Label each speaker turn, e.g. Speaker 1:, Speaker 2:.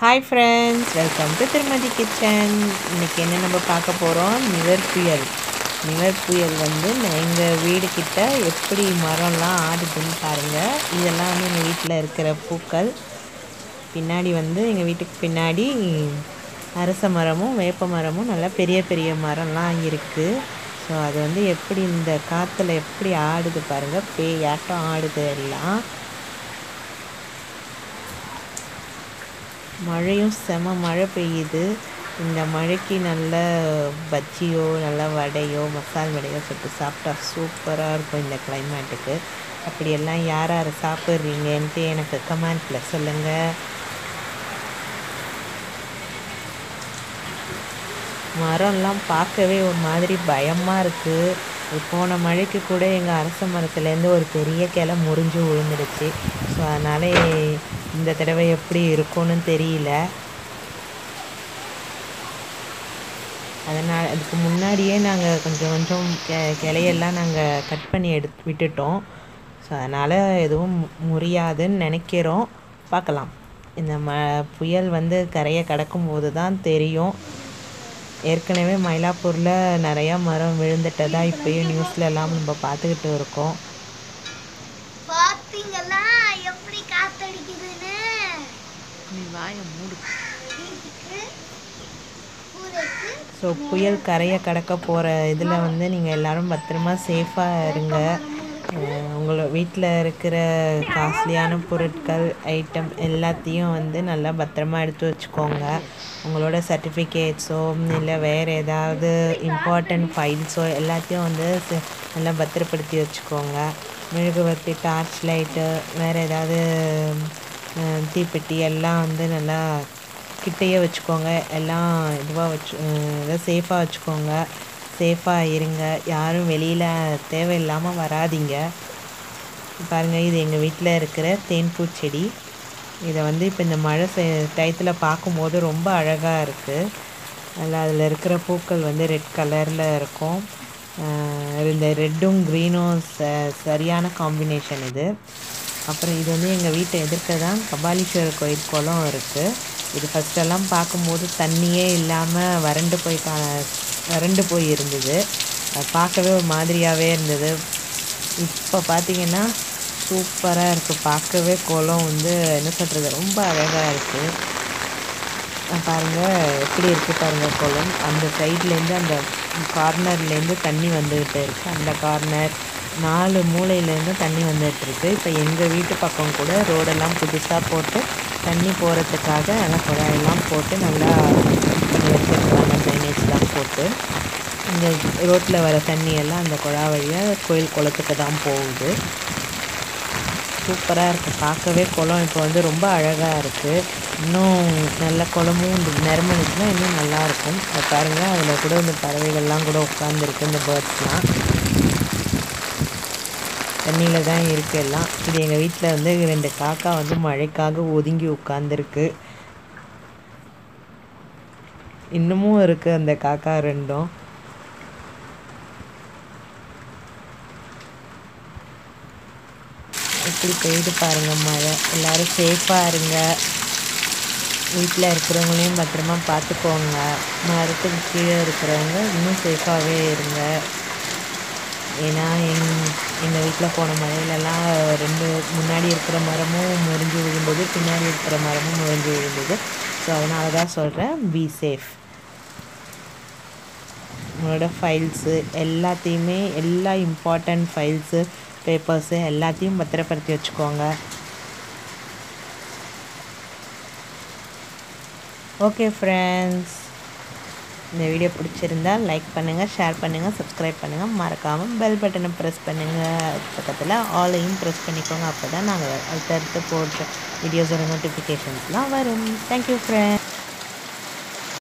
Speaker 1: Hi friends, welcome to திருமதி kitchen. இன்றைக்கி என்ன நம்ம பார்க்க போகிறோம், நிவர் புயல். நிவர் புயல் வந்து எங்கள் வீடு கிட்ட எப்படி மரம்லாம் ஆடுதுன்னு பாருங்கள். இதெல்லாம் வந்து எங்கள் வீட்டில் இருக்கிற பூக்கள். பின்னாடி வந்து எங்கள் வீட்டுக்கு பின்னாடி அரச மரமும் வேப்ப மரமும் நல்லா பெரிய பெரிய மரம்லாம் இருக்குது. ஸோ அது வந்து எப்படி இந்த காற்றுல எப்படி ஆடுது பாருங்கள், பேயாட்டம் ஆடுது எல்லாம். மழையும் செம மழை பெய்யுது. இந்த மழைக்கு நல்ல பஜ்ஜியோ நல்ல வடையோ மசால் வடையோ சுட்டு சாப்பிட்டா சூப்பராக இருக்கும் இந்த கிளைமேட்டுக்கு. அப்படியெல்லாம் யார் யார் சாப்பிட்றீங்கன்ட்டு எனக்கு கமெண்ட்டில் சொல்லுங்கள். மரம்லாம் பார்க்கவே ஒரு மாதிரி பயமாக இருக்குது. போன மழைக்கு கூட எங்கள் அரச மரத்துலேருந்து ஒரு பெரிய கிளை முறிஞ்சு விழுந்துடுச்சு. ஸோ அதனால் இந்த தடவை எப்படி இருக்கும்னு தெரியல. அதனால் அதுக்கு முன்னாடியே நாங்கள் கொஞ்சம் கொஞ்சம் கிளையெல்லாம் நாங்கள் கட் பண்ணி விட்டுட்டோம். ஸோ அதனால் எதுவும் முறியாதுன்னு நினைக்கிறோம். பார்க்கலாம். இந்த புயல் வந்து கரையை கடக்கும்போது தான் தெரியும். ஏற்கனவே மயிலாப்பூரில் நிறையா மரம் விழுந்துட்டதா இப்போயும் நியூஸில் எல்லாம் நம்ம பார்த்துக்கிட்டு இருக்கோம்.
Speaker 2: பார்த்தீங்களா எப்படி காத்தடிக்குதுன்னு?
Speaker 1: நீ வாயை மூடு. ஸோ புயல் கரையை கடக்க போகிற இதில் வந்து நீங்கள் எல்லோரும் பத்திரமா சேஃபாக இருங்க. உங்களோட வீட்டில் இருக்கிற காஸ்ட்லியான பொருட்கள் ஐட்டம் எல்லாத்தையும் வந்து நல்லா பத்திரமா எடுத்து வச்சுக்கோங்க. உங்களோட சர்டிஃபிகேட்ஸோ இல்லை வேறு ஏதாவது இம்பார்ட்டண்ட் ஃபைல்ஸோ எல்லாத்தையும் வந்து நல்லா பத்திரப்படுத்தி வச்சுக்கோங்க. மெழுகுவர்த்தி, டார்ச் லைட்டு, வேறு ஏதாவது தீப்பெட்டி எல்லாம் வந்து நல்லா கிட்டையே வச்சுக்கோங்க. எல்லாம் எதாவது சேஃபாக வச்சுக்கோங்க. சேஃபாக இருங்க. யாரும் வெளியில் தேவையில்லாமல் வராதிங்க. பாருங்கள், இது எங்கள் வீட்டில் இருக்கிற தேன்பூச்செடி. இதை வந்து இப்போ இந்த மழை டயத்தில் பார்க்கும்போது ரொம்ப அழகாக இருக்குது. அதில் இருக்கிற பூக்கள் வந்து ரெட் கலரில் இருக்கும். இந்த ரெட்டும் க்ரீனும் சரியான காம்பினேஷன் இது. அப்புறம் இது வந்து எங்கள் வீட்டை எதிர்க்க தான் கபாலீஸ்வரர் கோயில் குளம் இருக்குது. இது ஃபஸ்ட்டெல்லாம் பார்க்கும்போது தண்ணியே இல்லாமல் வறண்டு போய் இருந்தது. அது பார்க்கவே ஒரு மாதிரியாகவே இருந்தது. இப்போ பார்த்திங்கன்னா சூப்பராக இருக்குது. பார்க்கவே குளம் வந்து என்ன சொல்கிறது, ரொம்ப அழகாக இருக்குது. பாருங்கள் எப்படி இருக்குது பாருங்கள் குளம். அந்த சைட்லேருந்து அந்த கார்னர்லேருந்து தண்ணி வந்துக்கிட்டு இருக்குது. அந்த கார்னர் 4 மூலையிலேருந்து தண்ணி வந்துட்டுருக்கு. இப்போ எங்கள் வீட்டு பக்கம் கூட ரோடெல்லாம் புதுசாக போட்டு தண்ணி போகிறதுக்காக நல்லா குழாயெல்லாம் போட்டு நல்லா பண்ணி வச்சுருக்காங்க. ட்ரைனேஜ்லாம் போட்டு இந்த ரோட்டில் வர தண்ணியெல்லாம் அந்த குழா வழியாக கோயில் குளத்துக்கு தான் போகுது. சூப்பராக இருக்குது. பார்க்கவே குளம் இப்போ வந்து ரொம்ப அழகாக இருக்குது. இன்னும் நல்ல குளமும் நிரம்பிச்சுன்னா இன்னும் நல்லாயிருக்கும். அதை பாருங்கள், அதில் கூட இந்த பறவைகள்லாம் கூட உட்காந்துருக்கு. இந்த பேர்ட்ஸ்லாம் தண்ணியில் தான் இருக்குது எல்லாம். இது எங்கள் வீட்டில் வந்து 2 காக்கா வந்து மழைக்காக ஒதுங்கி உட்காந்துருக்கு. இன்னமும் இருக்குது அந்த காக்கா 2ம். எப்படி பெய்து பாருங்கள் மழை. எல்லோரும் சேஃபாக இருங்க. வீட்டில் இருக்கிறவங்களையும் பத்திரமா பார்த்துக்கோங்க. மரத்துக்கு கீழே இருக்கிறவங்க இன்னும் சேஃபாகவே இருங்க. ஏன்னா எங்கள் வீட்டில் போன மழையிலலாம் 2 முன்னாடி இருக்கிற மரமும் முறிஞ்சு விழுந்தது, பின்னாடி இருக்கிற மரமும் முறிஞ்சு விழுந்தது. ஸோ அதனால தான் சொல்கிறேன், பி சேஃப். உங்களோட ஃபைல்ஸு எல்லாத்தையுமே, எல்லா இம்பார்ட்டண்ட் ஃபைல்ஸு பேப்பர்ஸு எல்லாத்தையும் பத்திரப்படுத்தி வச்சுக்கோங்க. ஓகே ஃப்ரெண்ட்ஸ், இந்த வீடியோ பிடிச்சிருந்தா லைக் பண்ணுங்கள், ஷேர் பண்ணுங்கள், சப்ஸ்கிரைப் பண்ணுங்கள். மறக்காமல் பெல் பட்டனை ப்ரெஸ் பண்ணுங்கள். பக்கத்தில் ஆலையும் ப்ரெஸ் பண்ணிக்கோங்க. அப்போ தான் நாங்கள் அடுத்தடுத்து போடுற வீடியோஸோட நோட்டிஃபிகேஷன்ஸ்லாம் வரும். Thank you friends.